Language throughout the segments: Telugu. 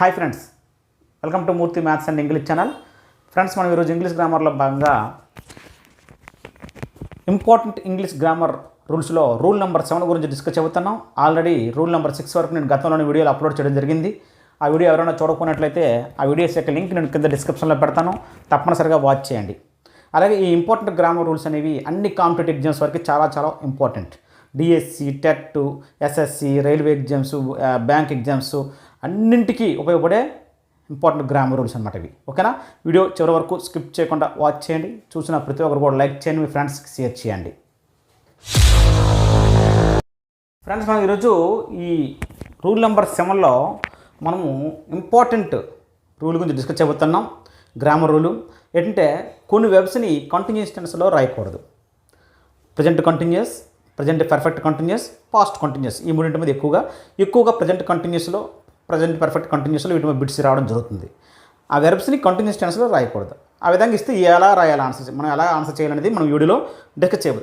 Hi friends, welcome to Murthy maths and English channel. Friends, మనం ఈరోజు ఇంగ్లీష్ గ్రామర్లో భాగంగా ఇంపార్టెంట్ ఇంగ్లీష్ గ్రామర్ రూల్స్లో రూల్ నెంబర్ 7 గురించి డిస్కస్ చెబుతున్నాం. ఆల్రెడీ రూల్ నెంబర్ 6 వరకు నేను గతంలోని వీడియోలో అప్లోడ్ చేయడం జరిగింది. ఆ వీడియో ఎవరైనా చూడకపోయినట్లయితే ఆ వీడియోస్ యొక్క లింక్ నేను కింద డిస్క్రిప్షన్లో పెడతాను, తప్పనిసరిగా వాచ్ చేయండి. అలాగే ఈ ఇంపార్టెంట్ గ్రామర్ రూల్స్ అనేవి అన్ని కాంపిటేటివ్ ఎగ్జామ్స్ వరకు చాలా చాలా important. DSC, TET, SSC, railway exams, bank exams అన్నింటికీ ఉపయోగపడే ఇంపార్టెంట్ గ్రామర్ రూల్స్ అనమాట ఇవి. ఓకేనా? వీడియో చివరి వరకు స్కిప్ చేయకుండా వాచ్ చేయండి. చూసిన ప్రతి ఒక్కరు కూడా లైక్ చేయండి, మీ ఫ్రెండ్స్కి షేర్ చేయండి. ఫ్రెండ్స్, మనం ఈరోజు ఈ రూల్ నెంబర్ 7లో మనము ఇంపార్టెంట్ రూల్ గురించి డిస్కస్ చేయబోతున్నాం. గ్రామర్ రూలు ఏంటంటే కొన్ని వెబ్స్ని కంటిన్యూస్ టెన్స్లో రాయకూడదు. Present continuous, present perfect continuous, past continuous, ఈ మూడింటి మీద ఎక్కువగా ప్రజెంట్ కంటిన్యూస్లో, ప్రజెంట్ పర్ఫెక్ట్ కంటిన్యూస్లో వీటి మీద బిట్స్ రావడం జరుగుతుంది. ఆ వెర్బ్స్ని కంటిన్యూస్ టెన్స్లో రాయకూడదు. ఆ విధంగా ఇస్తే ఎలా రాయాలి ఆన్సర్, మనం ఎలా ఆన్సర్ చేయాలనేది మనం వీడియోలో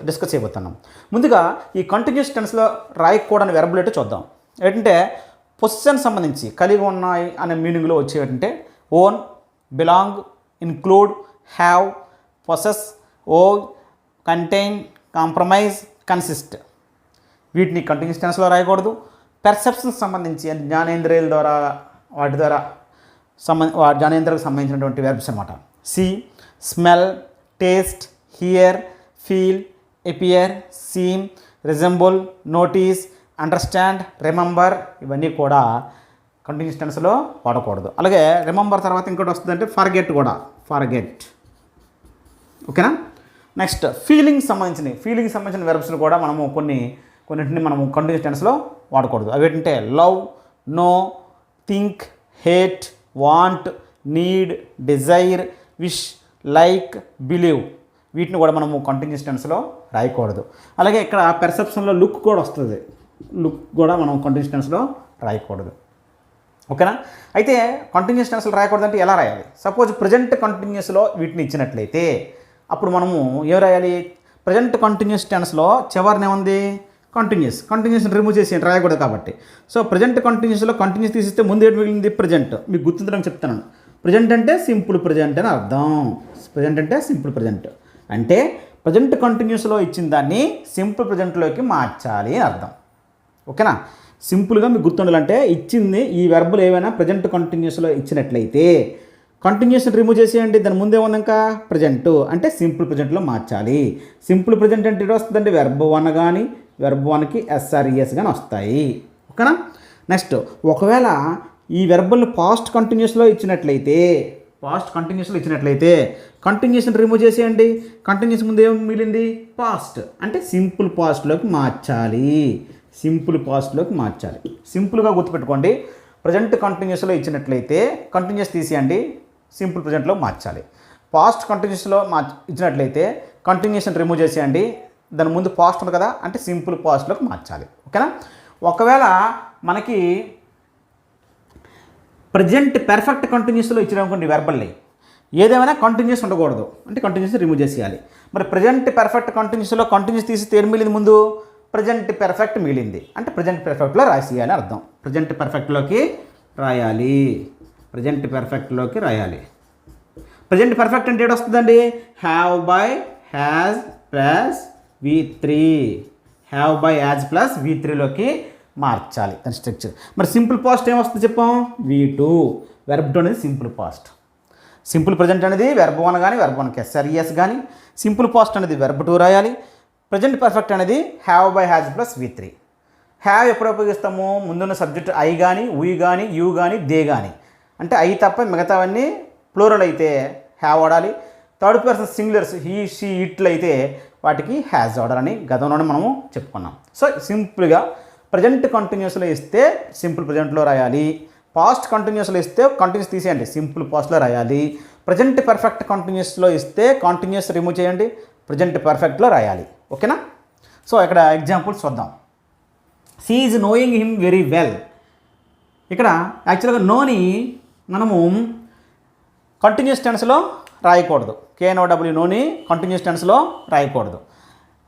డిస్కస్ చేయబోతున్నాం. ముందుగా ఈ కంటిన్యూస్ టెన్స్లో రాయకూడని వెర్బులు ఏంటో చూద్దాం. ఏంటంటే పొజిషన్ సంబంధించి కలిగి ఉన్నాయి అనే మీనింగ్లో వచ్చేటంటే own, belong, include, have, possess, owe, contain, compromise, consist, వీటిని కంటిన్యూస్ టెన్స్లో రాయకూడదు. పెర్సెప్షన్స్ సంబంధించి జ్ఞానేంద్రియాల ద్వారా జ్ఞానేంద్రియాలకు సంబంధించినటువంటి వెర్బ్స్ అనమాట. See, smell, taste, hear, feel, appear, seem, resemble, notice, understand, remember, ఇవన్నీ కూడా కంటిన్యూస్ టెన్స్లో వాడకూడదు. అలాగే రిమెంబర్ తర్వాత ఇంకోటి వస్తుందంటే ఫర్గెట్ కూడా, ఫర్గెట్. ఓకేనా? నెక్స్ట్ ఫీలింగ్ సంబంధించిన వెర్బ్స్ని కూడా మనము కొన్నింటిని మనము కంటిన్యూస్ టెన్స్లో వాడకూడదు. అవి ఏంటంటే love, know, think, hate, want, need, desire, wish, like, believe, వీటిని కూడా మనము కంటిన్యూస్ టెన్స్లో రాయకూడదు. అలాగే ఇక్కడ పెర్సెప్షన్లో లుక్ కూడా వస్తుంది. లుక్ కూడా మనం కంటిన్యూస్ టెన్స్లో రాయకూడదు. ఓకేనా? అయితే కంటిన్యూస్ టెన్స్లో రాయకూడదంటే ఎలా రాయాలి? సపోజ్ ప్రజెంట్ కంటిన్యూస్లో వీటిని ఇచ్చినట్లయితే అప్పుడు మనము ఏం రాయాలి? ప్రజెంట్ కంటిన్యూస్ టెన్స్లో చివరినేముంది? కంటిన్యూస్ రిమూవ్ చేసి రాయకూడదు కాబట్టి. సో ప్రజెంట్ కంటిన్యూస్లో కంటిన్యూస్ తీసిస్తే ముందు ఏంటి మిగిలింది? ప్రజెంట్. మీకు గుర్తుంచడం చెప్తాను. ప్రజెంట్ అంటే సింపుల్ ప్రజెంట్ అని అర్థం. ప్రజెంట్ అంటే సింపుల్ ప్రజెంట్ అంటే ప్రజెంట్ కంటిన్యూస్లో ఇచ్చిన దాన్ని సింపుల్ ప్రజెంట్లోకి మార్చాలి అని అర్థం. ఓకేనా? సింపుల్గా మీకు గుర్తుండాలంటే ఇచ్చింది ఈ వెర్బులు ఏవైనా ప్రజెంట్ కంటిన్యూస్లో ఇచ్చినట్లయితే కంటిన్యూస్ని రిమూవ్ చేసేయండి. దాని ముందే ఉంది ఇంకా ప్రజెంట్ అంటే సింపుల్ ప్రజెంట్లో మార్చాలి. సింపుల్ ప్రజెంట్ అంటే వస్తుందండి వెర్బ్ 1 కానీ వెర్బ్ 1కి ఎస్ఆర్ఈఎస్ కానీ వస్తాయి. ఓకేనా? నెక్స్ట్ ఒకవేళ ఈ వెర్బుల్ని పాస్ట్ కంటిన్యూస్లో ఇచ్చినట్లయితే కంటిన్యూస్ని రిమూవ్ చేసేయండి. కంటిన్యూస్ ముందు ఏం మిగిలింది? పాస్ట్ అంటే సింపుల్ పాస్ట్లోకి మార్చాలి. సింపుల్గా గుర్తుపెట్టుకోండి. ప్రజెంట్ కంటిన్యూస్లో ఇచ్చినట్లయితే కంటిన్యూస్ తీసేయండి, సింపుల్ ప్రజెంట్లో మార్చాలి. పాస్ట్ కంటిన్యూస్లో ఇచ్చినట్లయితే కంటిన్యూస్ని రిమూవ్ చేసేయండి, దాని ముందు పాస్ట్ ఉంది కదా అంటే సింపుల్ పాస్ట్లోకి మార్చాలి. ఓకేనా? ఒకవేళ మనకి ప్రజెంట్ పర్ఫెక్ట్ కంటిన్యూస్లో ఇచ్చినటువంటి వెర్బల్ని ఏదేమైనా కంటిన్యూస్ ఉండకూడదు అంటే కంటిన్యూస్ రిమూవ్ చేసేయాలి. మరి ప్రజెంట్ పర్ఫెక్ట్ కంటిన్యూస్లో కంటిన్యూస్ తీసి ఏం మిగిలింది? ముందు ప్రజెంట్ పర్ఫెక్ట్ మిగిలింది అంటే ప్రజెంట్ పర్ఫెక్ట్లో రాసేయాలి అర్థం. ప్రజెంట్ పర్ఫెక్ట్లోకి రాయాలి. ప్రజెంట్ పర్ఫెక్ట్ అంటే ఏడొస్తుందండి? Have by, has plus V3. Have by, has plus V3లోకి మార్చాలి దాని స్ట్రక్చర్. మరి సింపుల్ పాస్ట్ ఏమొస్తుంది చెప్పాం? V2. వెర్బ్ 2 అనేది సింపుల్ పాస్ట్. సింపుల్ ప్రజెంట్ అనేది వెర్బ్ 1 కానీ వెర్బ్ 1కి ఎస్ఆర్ఈఎస్ కానీ, సింపుల్ పాస్ట్ అనేది వెర్బ్ 2 రాయాలి. ప్రజెంట్ పర్ఫెక్ట్ అనేది have by, has plus V3. Have ఎప్పుడు ఉపయోగిస్తాము? ముందున్న సబ్జెక్ట్ ఐ కానీ, వీ కానీ, యూ కానీ, దే కానీ, అంటే ఐ తప్ప మిగతావన్నీ ప్లూరల్ అయితే హ్యావ్ వాడాలి. Third person singulars he, she, ఇట్లు అయితే వాటికి హ్యాజ్ వాడాలని గతంలోనే మనము చెప్పుకున్నాం. సో సింపుల్గా ప్రజెంట్ కంటిన్యూస్లో ఇస్తే సింపుల్ ప్రజెంట్లో రాయాలి. పాస్ట్ కంటిన్యూస్లో ఇస్తే కంటిన్యూస్ తీసేయండి, సింపుల్ పాస్ట్లో రాయాలి. ప్రజెంట్ పర్ఫెక్ట్ కంటిన్యూస్లో ఇస్తే కంటిన్యూస్ రిమూవ్ చేయండి, ప్రజెంట్ పర్ఫెక్ట్లో రాయాలి. ఓకేనా? సో ఇక్కడ ఎగ్జాంపుల్స్ చూద్దాం. She is knowing him very well. ఇక్కడ యాక్చువల్గా నోని మనము కంటిన్యూస్ టెన్స్లో రాయకూడదు. KNOW నోని కంటిన్యూస్ టెన్స్లో రాయకూడదు.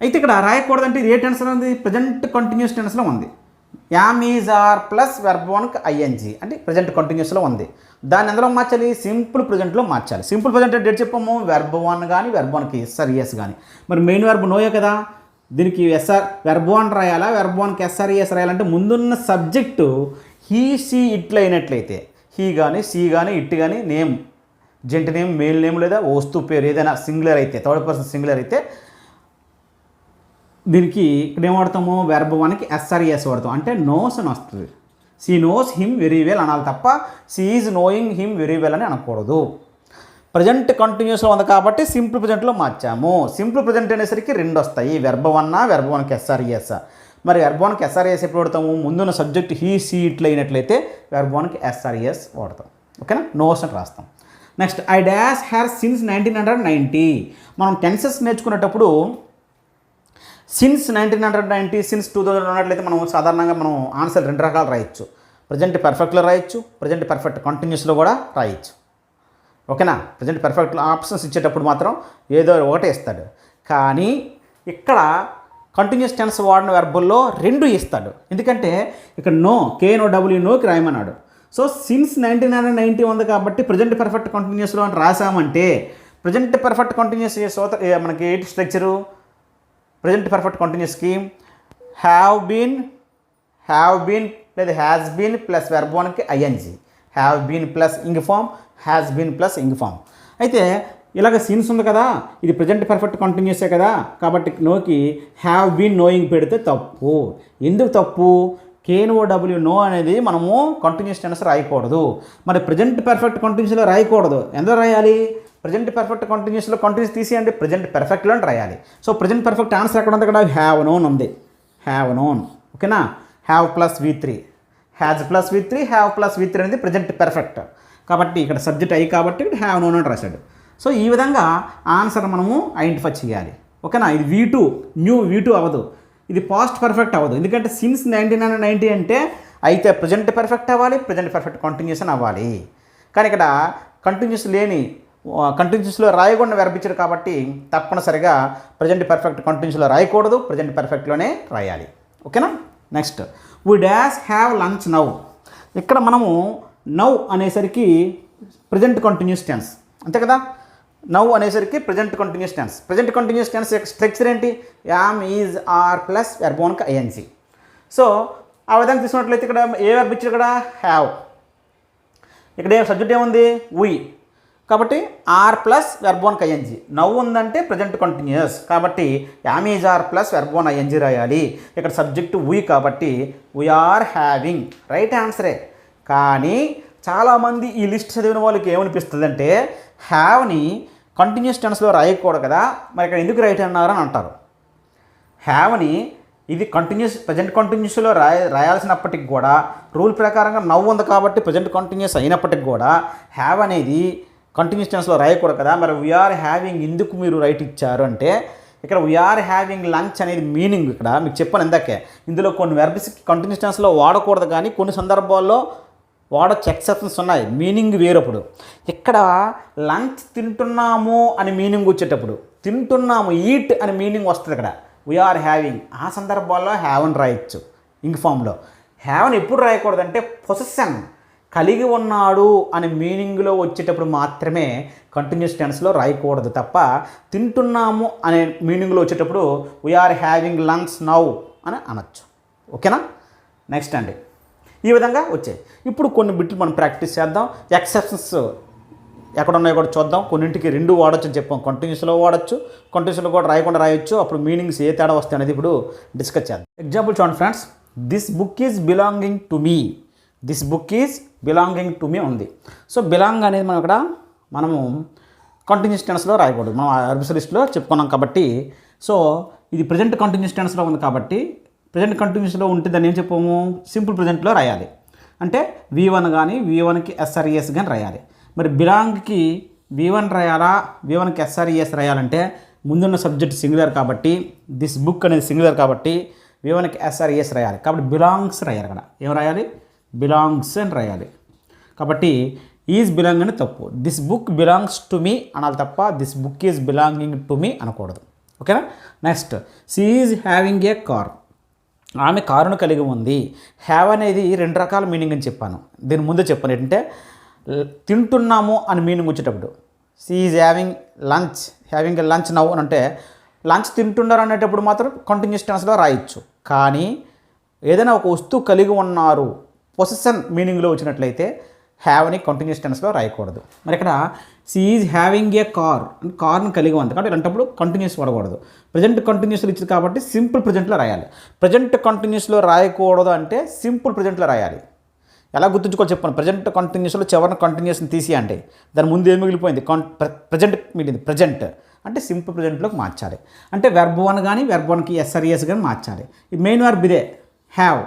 అయితే ఇక్కడ రాయకూడదంటే ఇది ఏ టెన్స్లో ఉంది? ప్రజెంట్ కంటిన్యూస్ టెన్స్లో ఉంది. Am is are plus verb వన్కి ఐఎన్జీ అంటే ప్రజెంట్ కంటిన్యూస్లో ఉంది. దాన్ని ఎందులో మార్చాలి? సింపుల్ ప్రజెంట్లో మార్చాలి. సింపుల్ ప్రజెంట్ అంటే చెప్పాము వెర్బ్ వన్ కానీ వెర్బ్ వన్కి ఎస్ఆర్ఈఎస్ కానీ. మరి మెయిన్ వెర్బ్ నోయే కదా, దీనికి వెర్బ్ వన్ రాయాలా వెర్బ్ వన్కి ఎస్ఆర్ఈఎస్ రాయాలంటే ముందున్న సబ్జెక్టు హీ సీ ఇట్లు అయినట్లయితే హీ కానీ సీ కానీ ఇట్ కానీ name gent name mail name లేదా వస్తువు పేరు ఏదైనా సింగులర్ అయితే థర్డ్ పర్సన్ సింగులర్ అయితే దీనికి ఇక్కడ ఏం వాడతాము? వెర్బ్ వన్కి ఎస్ఆర్ఈఎస్ వాడతాం అంటే నోస్ అని వస్తుంది. She knows him very well అనాలి తప్ప she is knowing him very well అని అనకూడదు. ప్రజెంట్ కంటిన్యూస్లో ఉంది కాబట్టి సింపుల్ ప్రజెంట్లో మార్చాము. సింపుల్ ప్రజెంట్ అనేసరికి రెండు వస్తాయి, వెర్బ్ వన్నా వెర్బ్ వన్కి ఎస్ఆర్ఈఎస్. మరి వెర్బ్ వన్కి ఎస్ఆర్ఈఎస్ ఎప్పుడు వాడతాము? ముందున్న సబ్జెక్ట్ హీ సీ ఇట్లు అయినట్లయితే వెర్బ్ వన్కి ఎస్ఆర్ఈఎస్ వాడతాం. ఓకేనా? నోస్ అని రాస్తాం. Next I dash her since 1990. మనం టెన్సెస్ నేర్చుకునేటప్పుడు సిన్స్ 1990 సిన్స్ 2000 ఉన్నట్లయితే మనం సాధారణంగా మనం ఆన్సర్ రెండు రకాలు రాయొచ్చు. ప్రజెంట్ పర్ఫెక్ట్లో రాయొచ్చు, ప్రజెంట్ పర్ఫెక్ట్ కంటిన్యూస్లో కూడా రాయొచ్చు. ఓకేనా? ప్రజెంట్ పర్ఫెక్ట్ ఆప్షన్స్ ఇచ్చేటప్పుడు మాత్రం ఏదో ఒకటే ఇస్తాడు. కానీ ఇక్కడ కంటిన్యూస్ టెన్స్ వాడిన వెర్బుల్లో రెండు ఇస్తాడు. ఎందుకంటే ఇక్కడ నో KNOW నోకి రాయమన్నాడు. సో సిన్స్ 1990 ఉంది కాబట్టి ప్రజెంట్ పర్ఫెక్ట్ కంటిన్యూస్లో అని రాసామంటే ప్రజెంట్ పర్ఫెక్ట్ కంటిన్యూస్ మనకి ఏంటి స్ట్రక్చరు? ప్రజెంట్ పర్ఫెక్ట్ కంటిన్యూస్కి హ్యావ్ బీన్ లేదా హ్యాస్ బీన్ ప్లస్ వెర్బ్ వన్కి ING, have been plus ing form, has been plus ing form. అయితే ఇలాగ సిన్స్ ఉంది కదా, ఇది ప్రజెంట్ పర్ఫెక్ట్ కంటిన్యూసే కదా, కాబట్టి నోకి హ్యావ్ బీన్ నోయింగ్ పెడితే తప్పు. ఎందుకు తప్పు? KNOW నో అనేది మనము కంటిన్యూస్ టెన్స్ రాయకూడదు. మరి ప్రజెంట్ పర్ఫెక్ట్ కంటిన్యూస్లో రాయకూడదు. ఎందులో రాయాలి? ప్రజెంట్ పర్ఫెక్ట్ కంటిన్యూస్లో కంటిన్యూస్ తీసేయండి, ప్రజెంట్ పర్ఫెక్ట్లో రాయాలి. సో ప్రజెంట్ పర్ఫెక్ట్ ఆన్సర్ ఎక్కడ ఉంది? ఇక్కడ హ్యావ్ నోన్ ఉంది. Have known. ఓకేనా? Have plus V3, has plus V3, have plus V3 అనేది ప్రజెంట్ పర్ఫెక్ట్. కాబట్టి ఇక్కడ సబ్జెక్ట్ అయ్యి కాబట్టి ఇక్కడ హ్యావ్ నోన్ అని రాశాడు. సో ఈ విధంగా ఆన్సర్ మనము ఐడెంటిఫై చేయాలి. ఓకేనా? ఇది V2 న్యూ V2 అవ్వదు, ఇది పాస్ట్ పర్ఫెక్ట్ అవ్వదు. ఎందుకంటే సిన్స్ 1990 అంటే అయితే ప్రజెంట్ పర్ఫెక్ట్ అవ్వాలి, ప్రజెంట్ పర్ఫెక్ట్ కంటిన్యూషన్ అవ్వాలి. కానీ ఇక్కడ కంటిన్యూస్ లేని కంటిన్యూస్లో రాయకుండా వెర్బ్ ఇచ్చారు కాబట్టి తప్పనిసరిగా ప్రజెంట్ పర్ఫెక్ట్ కంటిన్యూస్లో రాయకూడదు, ప్రజెంట్ పర్ఫెక్ట్లోనే రాయాలి. ఓకేనా? Next we dash have lunch now. ఇక్కడ మనము నౌ అనేసరికి ప్రజెంట్ కంటిన్యూస్ టెన్స్ అంతే కదా. నౌ అనేసరికి present continuous tense. Present continuous tense యొక్క స్ట్రక్చర్ ఏంటి? Am is are plus verb వన్కి ఐఎన్జీ. సో ఆ విధంగా తీసుకున్నట్లయితే ఇక్కడ ఏ వెర్బ్ ఇచ్చారు? ఇక్కడ హ్యావ్. ఇక్కడ సబ్జెక్ట్ ఏముంది? వి. కాబట్టి ఆర్ ప్లస్ వెర్బ్ వన్కి ఐఎన్జీ. నౌ ఉందంటే ప్రజెంట్ కంటిన్యూస్ కాబట్టి am is are plus verb one ING రాయాలి. ఇక్కడ సబ్జెక్ట్ వి కాబట్టి వీఆర్ హ్యావింగ్ రైట్ ఆన్సరే. కానీ చాలామంది ఈ లిస్ట్ చదివిన వాళ్ళకి ఏమనిపిస్తుంది అంటే హ్యావ్ని కంటిన్యూస్ టెన్స్లో రాయకూడదు కదా, మరి ఇక్కడ ఎందుకు రైట్ అన్నారు అని అంటారు. హ్యావ్ని ఇది కంటిన్యూస్ ప్రజెంట్ కంటిన్యూస్లో రాయాల్సినప్పటికి కూడా రూల్ ప్రకారంగా నవ్వు ఉంది కాబట్టి ప్రజెంట్ కంటిన్యూస్ అయినప్పటికి కూడా హ్యావ్ అనేది కంటిన్యూస్ టెన్స్లో రాయకూడదు కదా, మరి వీఆర్ హ్యావింగ్ ఎందుకు మీరు రైట్ ఇచ్చారు అంటే ఇక్కడ వీఆర్ హ్యావింగ్ లంచ్ అనేది మీనింగ్ ఇక్కడ మీకు చెప్పాను ఇందాకే. ఇందులో కొన్ని వెర్బ్స్ కంటిన్యూస్ టెన్స్లో వాడకూడదు కానీ కొన్ని సందర్భాల్లో వాడొచ్చు, ఎక్సెప్షన్స్ ఉన్నాయి, మీనింగ్ వేరప్పుడు. ఇక్కడ లంచ్ తింటున్నాము అని మీనింగ్ వచ్చేటప్పుడు తింటున్నాము ఈట్ అని మీనింగ్ వస్తుంది. ఇక్కడ వీఆర్ హ్యావింగ్ ఆ సందర్భాల్లో హ్యావ్ అని రాయొచ్చు. ఇంగ్ ఫామ్లో హ్యావ్ని ఎప్పుడు రాయకూడదంటే పొసెషన్ కలిగి ఉన్నాడు అనే మీనింగ్లో వచ్చేటప్పుడు మాత్రమే కంటిన్యూస్ టెన్స్లో రాయకూడదు తప్ప తింటున్నాము అనే మీనింగ్లో వచ్చేటప్పుడు వీఆర్ హ్యావింగ్ లంచ్ నౌ అని అనొచ్చు. ఓకేనా? నెక్స్ట్ అండి ఈ విధంగా వచ్చాయి. ఇప్పుడు కొన్ని బిట్లు మనం ప్రాక్టీస్ చేద్దాం. ఎక్సెప్షన్స్ ఎక్కడ ఉన్నాయో కూడా చూద్దాం. కొన్నింటికి రెండు వాడచ్చు అని చెప్పాం, కంటిన్యూస్లో వాడచ్చు, కంటిన్యూస్లో కూడా రాయకుండా రాయొచ్చు. అప్పుడు మీనింగ్స్ ఏ తేడా వస్తాయి అనేది ఇప్పుడు డిస్కస్ చేద్దాం. ఎగ్జాంపుల్ చూడండి friends, this book is belonging to me. This book is belonging to me ఉంది. సో బిలాంగ్ అనేది మనం ఇక్కడ మనము కంటిన్యూస్ టెన్స్లో రాయకూడదు, మనం వెర్బ్స్ లిస్ట్లో చెప్పుకున్నాం కాబట్టి. సో ఇది ప్రజెంట్ కంటిన్యూస్ టెన్స్లో ఉంది కాబట్టి ప్రజెంట్ కంటిన్యూస్లో ఉంటే దాన్ని ఏం చెప్పాము? సింపుల్ ప్రజెంట్లో రాయాలి. అంటే V1 కానీ V1కి SRES కానీ రాయాలి. మరి బిలాంగ్కి V1 రాయాలా V1కి SRES రాయాలంటే ముందున్న సబ్జెక్ట్ సింగులర్ కాబట్టి దిస్ బుక్ అనేది సింగులర్ కాబట్టి V1కి SRES రాయాలి. కాబట్టి బిలాంగ్స్ రాయాలి. అక్కడ ఏం రాయాలి? బిలాంగ్స్ అని రాయాలి. కాబట్టి ఈజ్ బిలాంగ్ అని తప్పు. This book belongs to me అనాలి తప్ప this book is belonging to me అనకూడదు. ఓకేనా? Next she is having a car. ఆమె కారును కలిగి ఉంది. హ్యావ్ అనేది 2 రకాల మీనింగ్ అని చెప్పాను. దీని ముందే చెప్పాను ఏంటంటే తింటున్నాము అని మీనింగ్ వచ్చేటప్పుడు she is having a lunch now అని అంటే లంచ్ తింటున్నారు అనేటప్పుడు మాత్రం కంటిన్యూస్ టెన్స్లో రాయొచ్చు. కానీ ఏదైనా ఒక వస్తువు కలిగి ఉన్నారు పొసెషన్ మీనింగ్లో వచ్చినట్లయితే హ్యావ్ అని కంటిన్యూస్ టెన్స్లో రాయకూడదు. మరి ఇక్కడ షీ ఈజ్ హ్యావింగ్ ఏ కార్ని కలిగి ఉంది కాబట్టి ఇలాంటప్పుడు కంటిన్యూస్ వాడకూడదు. ప్రజెంట్ కంటిన్యూస్లో ఇచ్చింది కాబట్టి సింపుల్ ప్రజెంట్లో రాయాలి. ప్రజెంట్ కంటిన్యూస్లో రాయకూడదు అంటే సింపుల్ ప్రజెంట్లో రాయాలి. ఎలా గుర్తుంచుకోవాలి చెప్పాను. ప్రజెంట్ కంటిన్యూస్లో చివరిన కంటిన్యూస్ని తీసి అంటే దాని ముందు ఏం మిగిలిపోయింది ప్రజెంట్ మిగిలింది. ప్రజెంట్ అంటే సింపుల్ ప్రజెంట్లోకి మార్చాలి. అంటే వెర్బ్ 1 కానీ వెర్బ్ 1కి ఎస్ఆర్ఈఎస్ కానీ మార్చాలి. ఈ మెయిన్ వెర్బ్ ఇదే హ్యావ్.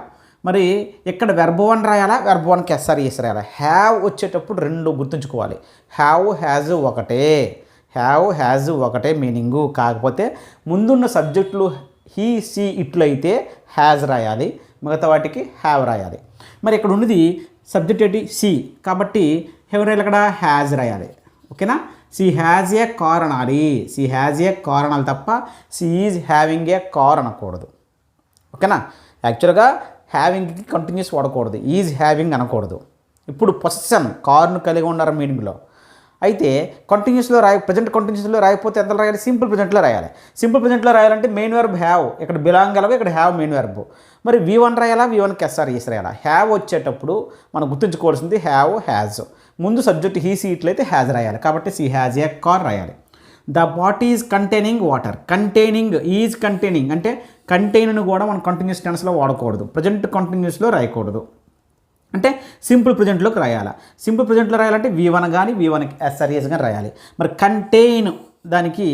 మరి ఇక్కడ వెర్బ్ 1 రాయాలా, వెర్బ్ 1కి ఎస్ఆర్ఈఎస్ రాయాలా. హ్యావ్ వచ్చేటప్పుడు 2 గుర్తుంచుకోవాలి. హ్యావ్ హ్యాజ్ ఒకటే మీనింగు. కాకపోతే ముందున్న సబ్జెక్టులు హీ సీ ఇట్లు అయితే హ్యాజ్ రాయాలి, మిగతా వాటికి హ్యావ్ రాయాలి. మరి ఇక్కడ ఉన్నది సబ్జెక్ట్ ఏంటి సి కాబట్టి ఎవరు రాయాలి ఇక్కడ హ్యాజ్ రాయాలి. ఓకేనా. షీ హ్యాజ్ ఏ కార్ అనాలి. షీ హ్యాజ్ ఏ కార్ అనాలి తప్ప she is having a car అనకూడదు. ఓకేనా. యాక్చువల్గా హ్యావింగ్కి కంటిన్యూస్ వాడకూడదు, ఈజ్ హ్యావింగ్ అనకూడదు. ఇప్పుడు పొసెషన్ కార్ను కలిగి ఉన్నారు మీనింగ్లో అయితే కంటిన్యూస్లో ప్రజెంట్ కంటిన్యూస్లో రాయకపోతే ఎంత రాయాలి, సింపుల్ ప్రజెంట్లో రాయాలి. సింపుల్ ప్రజెంట్లో రాయాలంటే మెయిన్ వెర్బ్ హ్యావ్, ఇక్కడ బిలాంగ్ ఎలాగో ఇక్కడ హ్యావ్ మెయిన్ వెర్బ్. మరి V1 రాయాలా, V1కి ఎస్ఆర్ఈఎస్ రాయాలా. హ్యావ్ వచ్చేటప్పుడు మనం గుర్తుంచుకోవాల్సింది హ్యావ్ హ్యాజ్, ముందు సబ్జెక్ట్ హీ సీ ఇట్లయితే హ్యాజ్ రాయాలి. కాబట్టి షీ హ్యాజ్ ఏ కార్ రాయాలి. The pot is containing water. Is containing అంటే కంటైన్ను కూడా మనం కంటిన్యూస్ టెన్స్లో వాడకూడదు, ప్రజెంట్ కంటిన్యూస్లో రాయకూడదు. అంటే సింపుల్ ప్రజెంట్లోకి రాయాలి. సింపుల్ ప్రజెంట్లో రాయాలంటే V1 కానీ V1కి ఎస్ఆర్ఈఎస్ కానీ రాయాలి. మరి కంటైన్ దానికి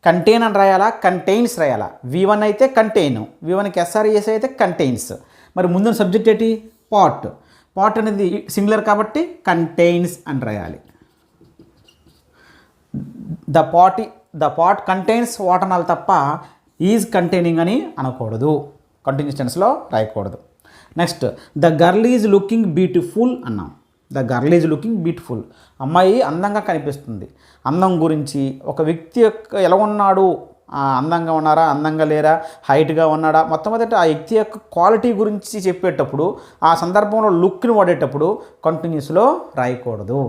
కంటైన్ అని రాయాలా, కంటైన్స్ రాయాలా. V1 అయితే కంటైన్, V1కి ఎస్ఆర్ఈఎస్ అయితే కంటైన్స్. మరి ముందున్న సబ్జెక్ట్ ఏంటి పాట్ అనేది సింగులర్ కాబట్టి కంటైన్స్ అని రాయాలి. ద పాట్ కంటైన్స్ వాటర్ అనాలి తప్ప ఈజ్ కంటైనింగ్ అని అనకూడదు, కంటిన్యూస్ టెన్స్లో రాయకూడదు. Next the girl is looking beautiful అన్నాం. The girl is looking beautiful, అమ్మాయి అందంగా కనిపిస్తుంది. అందం గురించి ఒక వ్యక్తి యొక్క ఎలా ఉన్నాడు, అందంగా ఉన్నారా, అందంగా లేరా, హైట్గా ఉన్నాడా, మొట్టమొదటి ఆ వ్యక్తి యొక్క క్వాలిటీ గురించి చెప్పేటప్పుడు ఆ సందర్భంలో లుక్ని వాడేటప్పుడు కంటిన్యూస్లో రాయకూడదు.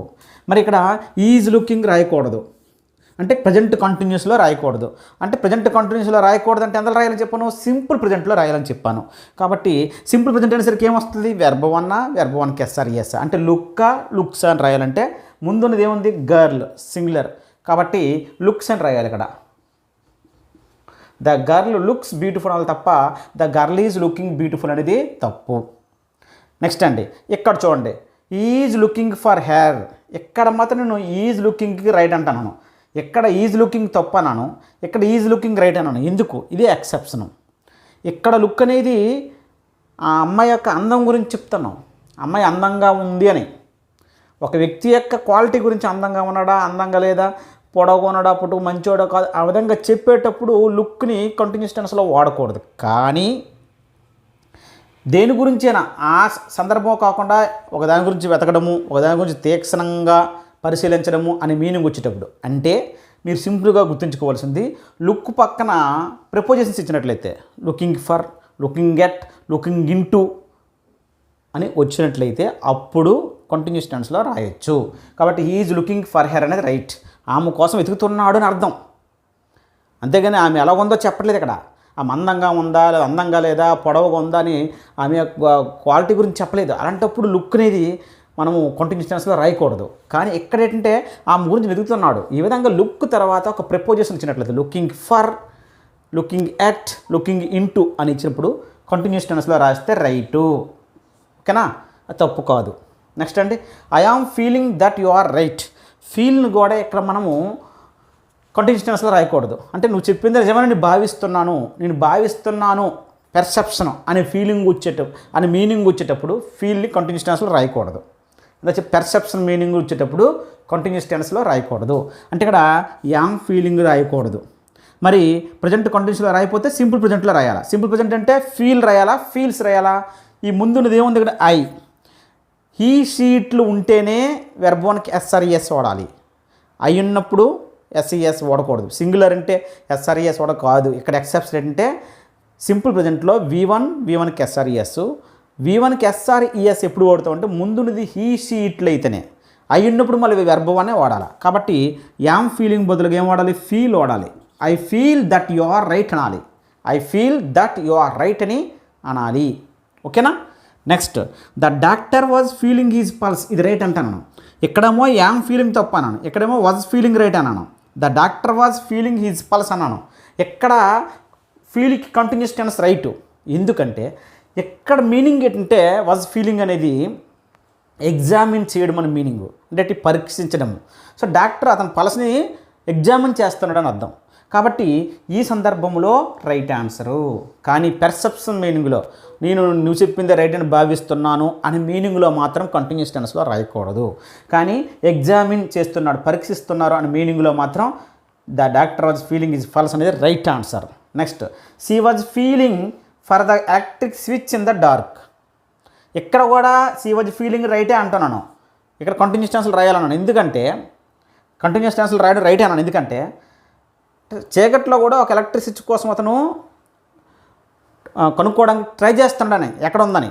మరి ఇక్కడ ఈజ్ లుకింగ్ రాయకూడదు అంటే ప్రజెంట్ కంటిన్యూస్లో రాయకూడదు. అంటే ప్రజెంట్ కంటిన్యూస్లో రాయకూడదు అంటే ఎంత రాయాలని చెప్పాను, సింపుల్ ప్రజెంట్లో రాయాలని చెప్పాను. కాబట్టి సింపుల్ ప్రజెంట్ అనేసరికి ఏమొస్తుంది, వెర్బ్ 1 వెర్బ్ 1కి ఎస్ఆర్ఈఎస్. అంటే లుక్స్ అని రాయాలంటే ముందున్నది ఏముంది గర్ల్ సింగులర్ కాబట్టి లుక్స్ అని రాయాలి. ఇక్కడ ద గర్ల్ లుక్స్ బ్యూటిఫుల్ అనాలి తప్ప the girl is looking beautiful అనేది తప్పు. నెక్స్ట్ అండి ఇక్కడ చూడండి ఈజ్ లుకింగ్ ఫర్ హెయిర్. ఇక్కడ మాత్రం నేను ఈజ్ లుకింగ్కి రైట్ అంటాను, ఎక్కడ ఈజ్ లుకింగ్ తప్పు అన్నాను, ఇక్కడ ఈజ్ లుకింగ్ రైట్ అన్నాను. ఎందుకు, ఇదే ఎక్సెప్షను. ఇక్కడ లుక్ అనేది ఆ అమ్మాయి యొక్క అందం గురించి చెప్తాను, అమ్మాయి అందంగా ఉంది అని. ఒక వ్యక్తి యొక్క క్వాలిటీ గురించి అందంగా ఉన్నాడా, అందంగా లేదా, పొడవుగా ఉన్నాడా, పొట్టు మంచోడా కాదు, ఆ విధంగా చెప్పేటప్పుడు లుక్ని కంటిన్యూస్ టెన్స్లో వాడకూడదు. కానీ దేని గురించైనా ఆ సందర్భం కాకుండా ఒకదాని గురించి వెతకడము, ఒకదాని గురించి తీక్షణంగా పరిశీలించడము అనే మీనింగ్ వచ్చేటప్పుడు, అంటే మీరు సింపుల్గా గుర్తుంచుకోవాల్సింది లుక్ పక్కన ప్రిపోజిషన్స్ ఇచ్చినట్లయితే looking for, looking at, looking into అని వచ్చినట్లయితే అప్పుడు కంటిన్యూస్ టెన్స్లో రాయొచ్చు. కాబట్టి ఈజ్ లుకింగ్ ఫర్ హెర్ అనేది రైట్, ఆమె కోసం వెతుకుతున్నాడు అని అర్థం. అంతేగాని ఆమె ఎలా ఉందో చెప్పట్లేదు ఇక్కడ. ఆమె అందంగా ఉందా లేదా, అందంగా లేదా, పొడవుగా ఉందా అని ఆమె క్వాలిటీ గురించి చెప్పలేదు. అలాంటప్పుడు లుక్ అనేది మనము కంటిన్యూస్ టెన్స్లో రాయకూడదు. కానీ ఇక్కడ ఏంటంటే ఆమె గురించి వెతుకుతున్నాడు, ఈ విధంగా లుక్ తర్వాత ఒక ప్రిపోజిషన్ ఇచ్చినట్లయితే looking for, looking at, looking into అని ఇచ్చినప్పుడు కంటిన్యూస్ టెన్స్లో రాస్తే రైటు. ఓకేనా, అది తప్పు కాదు. నెక్స్ట్ అండి I am feeling that you are right. ఫీల్ని కూడా ఇక్కడ మనము కంటిన్యూస్ టెన్స్లో రాయకూడదు. అంటే నువ్వు చెప్పింది నిజమని నేను భావిస్తున్నాను పెర్సెప్షన్ అనే ఫీలింగ్ అనే మీనింగ్ వచ్చేటప్పుడు ఫీల్ని కంటిన్యూస్ టెన్స్లో రాయకూడదు. అంటే పెర్సెప్షన్ మీనింగ్ వచ్చేటప్పుడు కంటిన్యూస్ టెన్స్లో రాయకూడదు. అంటే ఇక్కడ యామ్ ఫీలింగ్ రాయకూడదు. మరి ప్రజెంట్ కంటిన్యూస్లో రాయకపోతే సింపుల్ ప్రజెంట్లో రాయాలా. సింపుల్ ప్రజెంట్ అంటే ఫీల్ రాయాలా, ఫీల్స్ రాయాలా. ఈ ముందున్నది ఏముంది ఇక్కడ ఐ, హీ షీట్లు ఉంటేనే వెర్బ్ 1కి ఎస్ఆర్ఈఎస్ వాడాలి. ఐ ఉన్నప్పుడు ఎస్ఈఎస్ వాడకూడదు. సింగులర్ అంటే ఎస్ఆర్ఈఎస్ వాడ కాదు. ఇక్కడ ఎక్సెప్షన్ అంటే సింపుల్ ప్రజెంట్లో V1కి SRES, V1కి SRES ఎప్పుడు వాడుతాం అంటే ముందున్నది హీ షీ ఇట్లు అయితేనే, అయి ఉన్నప్పుడు మళ్ళీ వెర్బ్ అనే వాడాలి. కాబట్టి యామ్ ఫీలింగ్ బదులుగా ఏం వాడాలి, ఫీల్ వాడాలి. I feel that you are right అనాలి. I feel that you are right అని అనాలి. ఓకేనా. Next, the doctor was feeling his pulse, ఇది రైట్ అంటాను. ఇక్కడేమో యామ్ ఫీలింగ్ తప్పు అన్నాను, ఇక్కడేమో వాజ్ ఫీలింగ్ రైట్ అన్నాను. The doctor was feeling his pulse అన్నాను. ఎక్కడ ఫీల్కి కంటిన్యూస్ టెన్స్ రైటు, ఎందుకంటే ఎక్కడ మీనింగ్ ఏంటంటే వాజ్ ఫీలింగ్ అనేది ఎగ్జామిన్ చేయడం అని మీనింగు, అంటే పరీక్షించడము. సో డాక్టర్ అతని పల్స్ని ఎగ్జామిన్ చేస్తున్నాడు అని అర్థం. కాబట్టి ఈ సందర్భంలో రైట్ ఆన్సరు. కానీ పెర్సెప్షన్ మీనింగ్లో నువ్వు చెప్పిందే రైట్ అని భావిస్తున్నాను అనే మీనింగ్లో మాత్రం కంటిన్యూస్ టెన్స్లో రాయకూడదు. కానీ ఎగ్జామిన్ చేస్తున్నాడు, పరీక్షిస్తున్నారు అనే మీనింగ్లో మాత్రం the doctor was feeling is false అనేది right answer. Next, she was feeling for the electric switch in the dark. ఇక్కడ కూడా షీ వాజ్ ఫీలింగ్ రైటే అంటున్నాను, ఇక్కడ కంటిన్యూస్ టెన్స్లో రాయాలన్నాను. ఎందుకంటే కంటిన్యూస్ టెన్స్లో రాయడం రైటే అన్నాను, ఎందుకంటే చీకట్లో కూడా ఒక ఎలక్ట్రిక్ స్విచ్ కోసం అతను కనుక్కోవడానికి ట్రై చేస్తుండని ఎక్కడ ఉందని,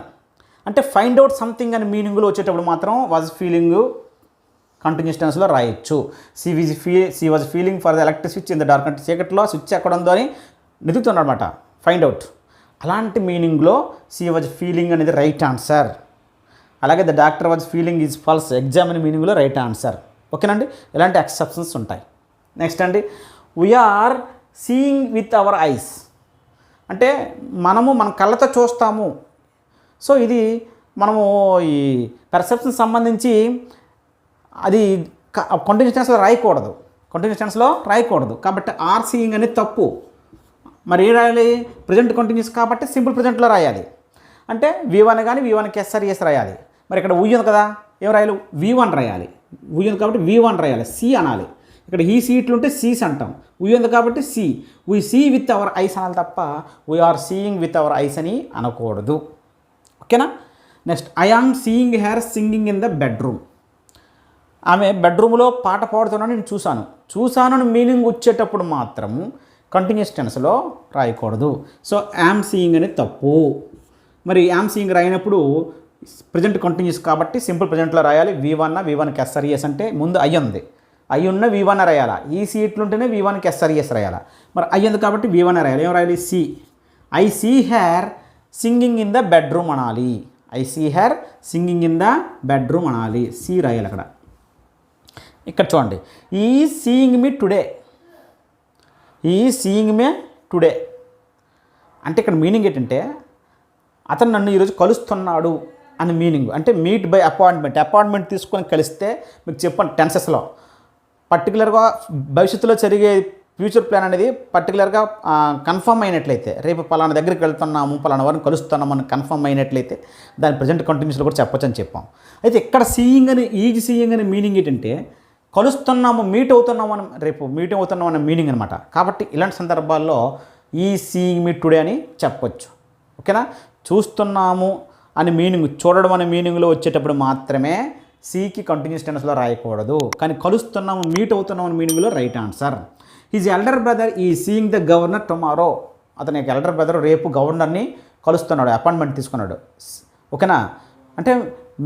అంటే ఫైండ్ అవుట్ సంథింగ్ అని మీనింగ్లో వచ్చేటప్పుడు మాత్రం వాజ్ ఫీలింగ్ కంటిన్యూస్ టెన్స్లో రాయొచ్చు. She was feeling for the electric switch in the dark, అంటే చీకట్లో స్విచ్ ఎక్కడ ఉందో అని వెతుకుతున్నాడు అనమాట, ఫైండ్ అవుట్. అలాంటి మీనింగ్లో షీ వాజ్ ఫీలింగ్ అనేది రైట్ ఆన్సర్. అలాగే the doctor was feeling is falls, exam అనే మీనింగ్లో రైట్ ఆన్సర్. ఓకేనండి. ఇలాంటి ఎక్సెప్షన్స్ ఉంటాయి. నెక్స్ట్ అండి, we are seeing with our eyes, అంటే మన కళ్ళతో చూస్తాము. సో ఇది మనము ఈ పెర్సెప్షన్ సంబంధించి అది కంటిన్యూస్ టెన్స్లో రాయకూడదు. కాబట్టి ఆర్ సీయింగ్ అనేది తప్పు. మరి ఏం రాయాలి, ప్రజెంట్ కంటిన్యూస్ కాబట్టి సింపుల్ ప్రజెంట్లో రాయాలి. అంటే V1 కానీ V1కి SRES రాయాలి. మరి ఇక్కడ ఉంది కదా, ఏం రాయాలి, V1 రాయాలి. ఉంది కాబట్టి V1 రాయాలి, సి అనాలి. ఇక్కడ ఈ సీట్లు ఉంటే సీస్ అంటాం, ఉంది కాబట్టి see. We see with our eyes అనాలి తప్ప we are seeing with our eyes అని అనకూడదు. ఓకేనా. Next, I am seeing her singing in the bedroom. ఆమె బెడ్రూమ్లో పాట పాడుతున్నాను నేను చూశాను మీనింగ్ వచ్చేటప్పుడు మాత్రము కంటిన్యూస్ టెన్స్లో రాయకూడదు. సో యామ్ సీయింగ్ అనేది తప్పు. మరి యామ్ సీయింగ్ రాయినప్పుడు ప్రజెంట్ కంటిన్యూస్ కాబట్టి సింపుల్ ప్రజెంట్లో రాయాలి. V1కి SRES అంటే ముందు అయ్యి ఉన్న V1 రాయాలా, ఈ సీట్లుంటేనే V1కి SRES రాయాలా. మరి అయ్యింది కాబట్టి V1 రాయాలి. ఏం రాయాలి, see. I see her singing in the bedroom అనాలి. I see her singing in the bedroom అనాలి, సి రాయాలి అక్కడ. ఇక్కడ చూడండి, ఈ సీయింగ్ మీ టుడే అంటే ఇక్కడ మీనింగ్ ఏంటంటే అతను నన్ను ఈరోజు కలుస్తున్నాడు అని మీనింగ్. అంటే మీట్ బై అపాయింట్మెంట్ తీసుకొని కలిస్తే మీకు చెప్పండి టెన్సెస్లో పర్టికులర్గా భవిష్యత్తులో జరిగే ఫ్యూచర్ ప్లాన్ అనేది పర్టికులర్గా కన్ఫర్మ్ అయినట్లయితే, రేపు పలానా దగ్గరికి వెళ్తున్నాము, పలానా వారిని కలుస్తున్నాము అని కన్ఫర్మ్ అయినట్లయితే దాని ప్రజెంట్ కంటిన్యూస్లో కూడా చెప్పొచ్చు అని చెప్పాం. అయితే ఇక్కడ సీయింగ్ అని మీనింగ్ ఏంటంటే కలుస్తున్నాము, రేపు మీట్ అవుతున్నాం అనే మీనింగ్ అనమాట. కాబట్టి ఇలాంటి సందర్భాల్లో ఈ సీయింగ్ మీ టుడే అని చెప్పొచ్చు. ఓకేనా. చూస్తున్నాము అని మీనింగ్, చూడడం అనే మీనింగ్లో వచ్చేటప్పుడు మాత్రమే సీకి కంటిన్యూస్ టెన్స్లో రాయకూడదు. కానీ కలుస్తున్నాము, మీట్ అవుతున్నాం అనే మీనింగ్లో right answer. His elder brother ఈ సీయింగ్ ద గవర్నర్ టుమారో. అతని యొక్క ఎల్డర్ బ్రదర్ రేపు గవర్నర్ని కలుస్తున్నాడు, అపాయింట్మెంట్ తీసుకున్నాడు. ఓకేనా. అంటే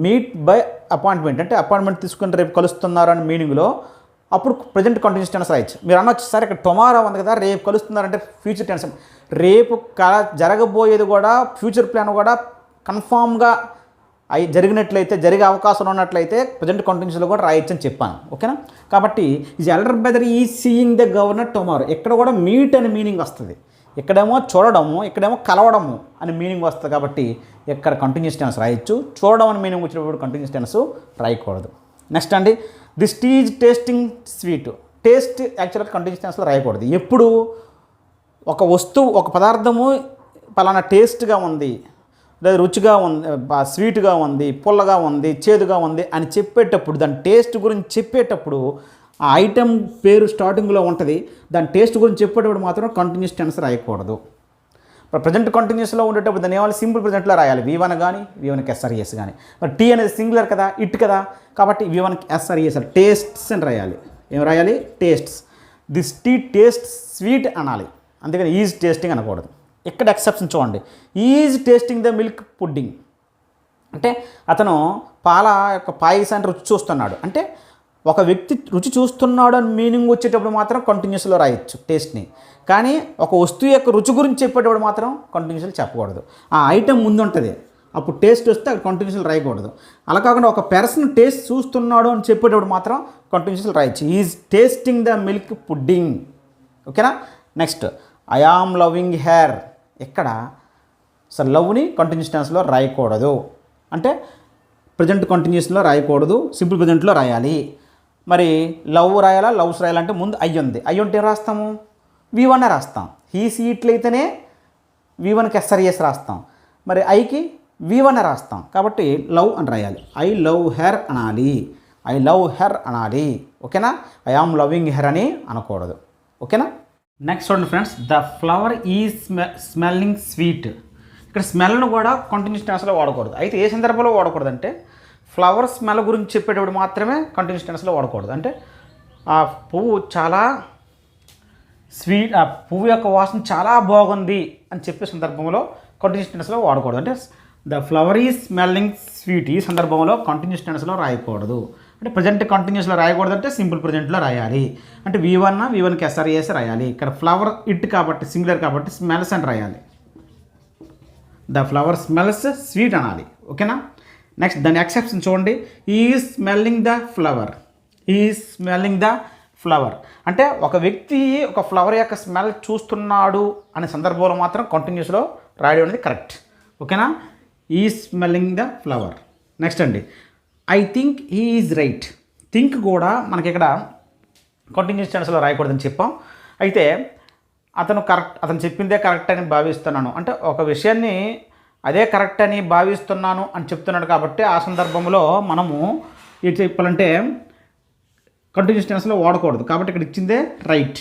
మీట్ బై అపాయింట్మెంట్ అంటే అపాయింట్మెంట్ తీసుకుని రేపు కలుస్తున్నారు అని మీనింగ్లో అప్పుడు ప్రజెంట్ కంటిన్యూస్ టెన్స్ రాయొచ్చు. మీరు అనొచ్చు, సార్ ఇక్కడ టుమారో ఉంది కదా, రేపు కలుస్తున్నారంటే ఫ్యూచర్ టెన్స్. రేపు జరగబోయేది కూడా ఫ్యూచర్ ప్లాన్ కూడా కన్ఫామ్గా జరిగినట్లయితే, జరిగే అవకాశం ఉన్నట్లయితే ప్రజెంట్ కంటిన్యూస్లో కూడా రాయొచ్చు అని చెప్పాను. ఓకేనా. కాబట్టి ఈజ్ ఎల్డర్ బ్రదర్ ఈ సీయింగ్ ద గవర్నర్ టుమారో, ఇక్కడ కూడా మీట్ అనే మీనింగ్ వస్తుంది. ఇక్కడేమో చూడడము, ఇక్కడేమో కలవడము అని మీనింగ్ వస్తుంది. కాబట్టి ఇక్కడ కంటిన్యూస్ టెన్స్ రాయొచ్చు. చూడడం అని మీనింగ్ వచ్చినప్పుడు కంటిన్యూస్ టెన్స్ రాయకూడదు. నెక్స్ట్ అండి, this is tasting sweet. Taste యాక్చువల్గా కంటిన్యూస్ టెన్స్లో రాయకూడదు. ఎప్పుడు ఒక వస్తువు, ఒక పదార్థము పలానా టేస్ట్గా ఉంది, లేదా రుచిగా ఉంది, స్వీట్గా ఉంది, పుల్లగా ఉంది, చేదుగా ఉంది అని చెప్పేటప్పుడు, దాని టేస్ట్ గురించి చెప్పేటప్పుడు ఆ ఐటెం పేరు స్టార్టింగ్లో ఉంటుంది, దాని టేస్ట్ గురించి చెప్పేటప్పుడు మాత్రం కంటిన్యూస్ టెన్స్ రాయకూడదు. ప్రజెంట్ కంటిన్యూస్లో ఉండేటప్పుడు దాన్ని ఏమైనా సింపుల్ ప్రజెంట్లో రాయాలి. V1 కానీ V1కి SRES కానీ. మరి టీ అనేది సింగులర్ కదా, ఇట్ కదా, కాబట్టి V1కి SRES టేస్ట్స్ అని రాయాలి. ఏం రాయాలి, tastes. This tea taste sweet అనాలి, అంతేగాని ఈజ్ టేస్టింగ్ అనకూడదు. ఇక్కడ ఎక్సెప్షన్ చూడండి, is tasting the milk pudding అంటే అతను పాల యొక్క పాయసాన్ని రుచి చూస్తున్నాడు. అంటే ఒక వ్యక్తి రుచి చూస్తున్నాడు అని మీనింగ్ వచ్చేటప్పుడు మాత్రం కంటిన్యూస్లో రాయొచ్చు టేస్ట్ని. కానీ ఒక వస్తువు యొక్క రుచి గురించి చెప్పేటప్పుడు మాత్రం కంటిన్యూస్లో చెప్పకూడదు. ఆ ఐటెం ముందు ఉంటుంది, అప్పుడు టేస్ట్ వస్తే అక్కడ కంటిన్యూస్లో రాయకూడదు. అలా కాకుండా ఒక పర్సన్ టేస్ట్ చూస్తున్నాడు అని చెప్పేటప్పుడు మాత్రం కంటిన్యూస్లో రాయొచ్చు. Is tasting the milk pudding. ఓకేనా. Next I am loving her. ఇక్కడ అసలు లవ్ని కంటిన్యూస్ టెన్స్లో రాయకూడదు. అంటే ప్రజెంట్ కంటిన్యూస్లో రాయకూడదు, సింపుల్ ప్రజెంట్లో రాయాలి. మరి లవ్ రాయాలా, లవ్స్ రాయాలంటే ముందు అయ్యి ఉంది. అయ్యి ఉంటే ఏం రాస్తాము? V1 రాస్తాం. హీ సీట్లయితేనే V1కి SRES రాస్తాం. మరి ఐకి V1 రాస్తాం. కాబట్టి లవ్ అని రాయాలి. ఐ లవ్ హెర్ అనాలి, ఐ లవ్ హెర్ అనాలి. ఓకేనా. ఐ ఆమ్ లవింగ్ హెర్ అని అనకూడదు. ఓకేనా. నెక్స్ట్ చూడండి friends, the flower is smelling sweet. ఇక్కడ స్మెల్ను కూడా కంటిన్యూస్ టెన్స్లో వాడకూడదు. అయితే ఏ సందర్భంలో వాడకూడదు అంటే ఫ్లవర్ స్మెల్ గురించి చెప్పేటప్పుడు మాత్రమే కంటిన్యూస్ టెన్స్లో వాడకూడదు. అంటే ఆ పువ్వు చాలా స్వీట్, ఆ పువ్వు యొక్క వాసన చాలా బాగుంది అని చెప్పే సందర్భంలో కంటిన్యూస్ టెన్స్లో వాడకూడదు. అంటే the flower is smelling sweet ఈ సందర్భంలో కంటిన్యూస్ టెన్స్లో రాయకూడదు. అంటే ప్రజెంట్ కంటిన్యూస్లో రాయకూడదు, అంటే సింపుల్ ప్రజెంట్లో రాయాలి. అంటే V1కి SRES రాయాలి. ఇక్కడ ఫ్లవర్ ఇట్ కాబట్టి సింగులర్ కాబట్టి స్మెల్స్ అని రాయాలి. ద ఫ్లవర్ స్మెల్స్ స్వీట్ అనాలి. ఓకేనా. నెక్స్ట్ దాని ఎక్సెప్షన్ చూడండి, is smelling the flower. Is smelling the flower అంటే ఒక వ్యక్తి ఒక ఫ్లవర్ యొక్క స్మెల్ చూస్తున్నాడు అనే సందర్భంలో మాత్రం కంటిన్యూస్లో రాయడం అనేది కరెక్ట్. ఓకేనా. Is smelling the flower. Next అండి, I think he is right. Think కూడా మనకి ఇక్కడ కంటిన్యూస్ టెన్స్లో రాయకూడదని చెప్పాం. అయితే అతను చెప్పిందే కరెక్ట్ అని భావిస్తున్నాను అంటే ఒక విషయాన్ని అదే కరెక్ట్ అని భావిస్తున్నాను అని చెప్తున్నాడు కాబట్టి ఆ సందర్భంలో మనము ఏం చెప్పాలంటే కంటిన్యూస్ టెన్స్లో వాడకూడదు. కాబట్టి ఇక్కడ ఇచ్చిందే రైట్.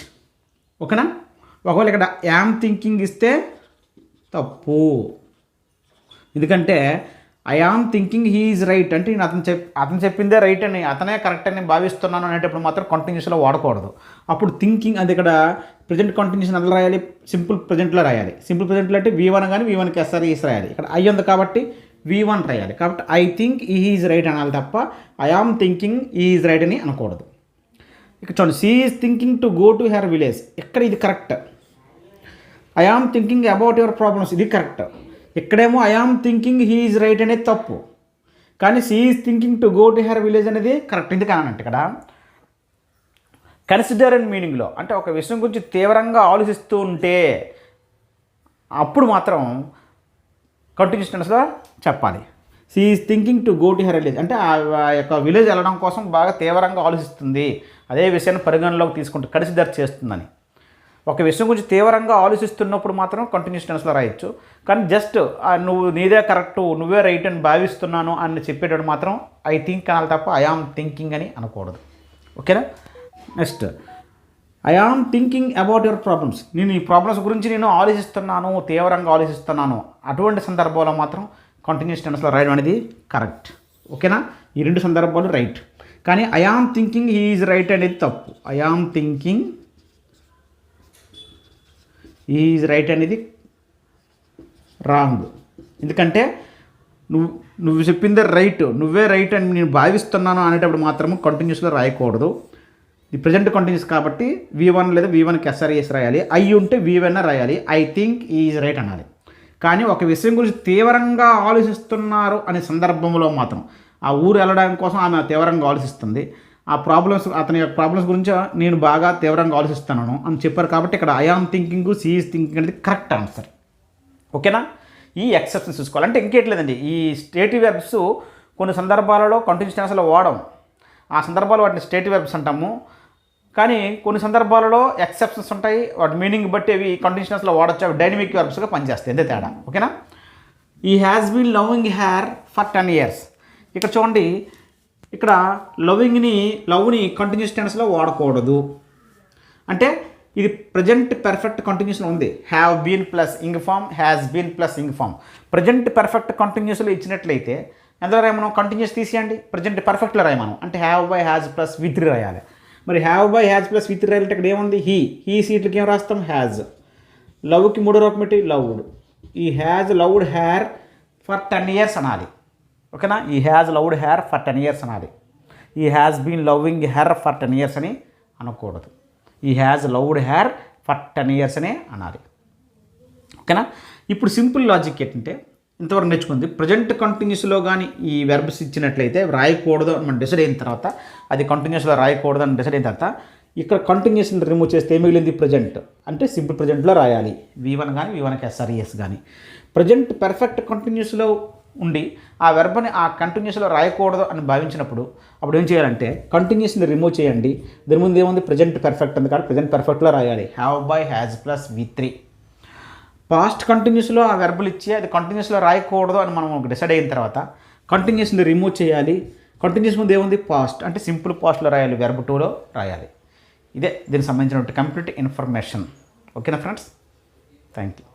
ఓకేనా. ఒకవేళ ఇక్కడ యామ్ థింకింగ్ ఇస్తే తప్పు. ఎందుకంటే I am thinking he is right అంటే నేను అతను చెప్పిందే రైట్ అని, అతనే కరెక్ట్ అని భావిస్తున్నాను అనేటప్పుడు మాత్రం కంటిన్యూస్లో వాడకూడదు. అప్పుడు థింకింగ్ అది ఇక్కడ ప్రజెంట్ కంటిన్యూషన్ ఎలా రాయాలి? సింపుల్ ప్రజెంట్లో రాయాలి. సింపుల్ ప్రజెంట్లో అంటే V1 కానీ V1కి SRES రాయాలి. ఇక్కడ ఐ ఉంది కాబట్టి V1 రాయాలి. కాబట్టి I think he is right అనాలి తప్ప I am thinking he is right అని అనకూడదు. ఇక్కడ చూడండి, she is thinking to go to her village. ఇక్కడ ఇది correct. I am thinking about your problems ఇది కరెక్ట్. ఇక్కడేమో I am thinking he is right అనేది తప్పు. కానీ she is thinking to go to her village అనేది కరెక్ట్. ఎందుకనంటే ఇక్కడ కన్సిడర్ అండ్ మీనింగ్లో అంటే ఒక విషయం గురించి తీవ్రంగా ఆలోచిస్తూ ఉంటే అప్పుడు మాత్రం కంటిన్యూస్ టెన్స్లో చెప్పాలి. She is thinking to go to her village అంటే ఆ యొక్క విలేజ్ వెళ్ళడం కోసం బాగా తీవ్రంగా ఆలోచిస్తుంది, అదే విషయాన్ని పరిగణలోకి తీసుకుంటూ కన్సిడర్ చేస్తుందని. ఒక విషయం గురించి తీవ్రంగా ఆలోచిస్తున్నప్పుడు మాత్రం కంటిన్యూస్ టెన్స్లో రాయొచ్చు. కానీ జస్ట్ నువ్వు నీదే కరెక్టు, నువ్వే రైట్ అని భావిస్తున్నాను అని చెప్పేటప్పుడు మాత్రం ఐ థింక్ అనాలి తప్ప ఐ ఆమ్ థింకింగ్ అని అనకూడదు. ఓకేనా. Next I am thinking about your problems. నేను ఈ ప్రాబ్లమ్స్ గురించి నేను ఆలోచిస్తున్నాను, తీవ్రంగా ఆలోచిస్తున్నాను. అటువంటి సందర్భంలో మాత్రం కంటిన్యూస్ టెన్స్లో రాయడం అనేది కరెక్ట్. ఓకేనా. ఈ రెండు సందర్భాలు రైట్. కానీ I am thinking he is right అనేది తప్పు. I am thinking he is right అనేది రాంగ్. ఎందుకంటే నువ్వు చెప్పిందే రైట్, నువ్వే రైట్ అని నేను భావిస్తున్నాను అనేటప్పుడు మాత్రము కంటిన్యూస్లో రాయకూడదు. ఇది ప్రజెంట్ కంటిన్యూస్ కాబట్టి V1 లేదా V1కి SRES రాయాలి. ఐ ఉంటే V1 రాయాలి. ఐ థింక్ ఈజ్ రైట్ అనాలి. కానీ ఒక విషయం గురించి తీవ్రంగా ఆలోచిస్తున్నారు అనే సందర్భంలో మాత్రం ఆ ఊరు వెళ్ళడం కోసం ఆమె తీవ్రంగా ఆలోచిస్తుంది. ఆ ప్రాబ్లమ్స్ అతని యొక్క ప్రాబ్లమ్స్ గురించి నేను బాగా తీవ్రంగా ఆలోచిస్తున్నాను అని చెప్పారు కాబట్టి ఇక్కడ I am thinking she is thinking అనేది కరెక్ట్ ఆన్సర్. ఓకేనా. ఈ ఎక్సెప్షన్స్ చూసుకోవాలి. అంటే ఇంకేట్లేదండి, ఈ స్టేటివ్ వెర్బ్స్ కొన్ని సందర్భాలలో కంటిన్యూస్ టెన్స్లో వాడడం, ఆ సందర్భాలు వాటిని స్టేటివ్ వెర్బ్స్ అంటాము. కానీ కొన్ని సందర్భాలలో ఎక్సెప్షన్స్ ఉంటాయి, వాటి మీనింగ్ బట్టి అవి కంటిన్యూస్ టెన్స్లో వాడచ్చు, అవి డైనమిక్ వెర్బ్స్గా పనిచేస్తాయి. అంతే తేడా. ఓకేనా. He has been loving her for 10 years. ఇక్కడ చూడండి, ఇక్కడ లవ్ని కంటిన్యూస్ టెన్స్లో వాడకూడదు. అంటే ఇది ప్రజెంట్ పర్ఫెక్ట్ కంటిన్యూస్లో ఉంది. Have been plus ing form, has been plus ing form. Present perfect కంటిన్యూస్లో ఇచ్చినట్లయితే ఎందులో రాయమనం? కంటిన్యూస్ తీసేయండి, ప్రజెంట్ పర్ఫెక్ట్లో రాయమనం. అంటే have by has plus V3 రాయాలి. మరి have by has plus V3 రాయాలంటే ఇక్కడ ఏముంది? హీ సీట్లకి ఏం రాస్తాం? హ్యాజ్. లవ్కి మూడో రూపం ఏంటి loved. He has loved her for 10 years అనాలి. ఓకేనా, he has loved her for 10 years అనాలి. He has been loving her for 10 years అని అనకూడదు. He has loved her for 10 years అనే అనాలి. ఓకేనా. ఇప్పుడు సింపుల్ లాజిక్ ఏంటంటే ఇంతవరకు నేర్చుకుంది ప్రజెంట్ కంటిన్యూస్లో కానీ ఈ వెర్బ్స్ ఇచ్చినట్లయితే రాయకూడదు అని మనం డిసైడ్ అయిన తర్వాత, అది కంటిన్యూస్లో రాయకూడదు అని డిసైడ్ అయిన తర్వాత ఇక్కడ కంటిన్యూస్ని రిమూవ్ చేస్తే ఏమి మిగిలింది ప్రజెంట్, అంటే సింపుల్ ప్రజెంట్లో రాయాలి. V1 కానీ V1కి SRES కానీ. ప్రజెంట్ పర్ఫెక్ట్ కంటిన్యూస్లో ఉండి ఆ వెర్బ్ని ఆ కంటిన్యూస్లో రాయకూడదు అని భావించినప్పుడు అప్పుడు ఏం చేయాలంటే కంటిన్యూస్ని రిమూవ్ చేయండి. దీని ముందు ఏముంది ప్రజెంట్ పర్ఫెక్ట్ ఉంది కాబట్టి ప్రజెంట్ పర్ఫెక్ట్లో రాయాలి. Have by has plus V3. Past కంటిన్యూస్లో ఆ వెర్బులు ఇచ్చి అది కంటిన్యూస్లో రాయకూడదు అని మనం డిసైడ్ అయిన తర్వాత కంటిన్యూస్ని రిమూవ్ చేయాలి. కంటిన్యూస్ ముందు ఏముంది పాస్ట్, అంటే సింపుల్ పాస్ట్లో రాయాలి, వెర్బ్ 2లో రాయాలి. ఇదే దీనికి సంబంధించినటువంటి కంప్లీట్ ఇన్ఫర్మేషన్. ఓకేనా ఫ్రెండ్స్, థ్యాంక్ యూ.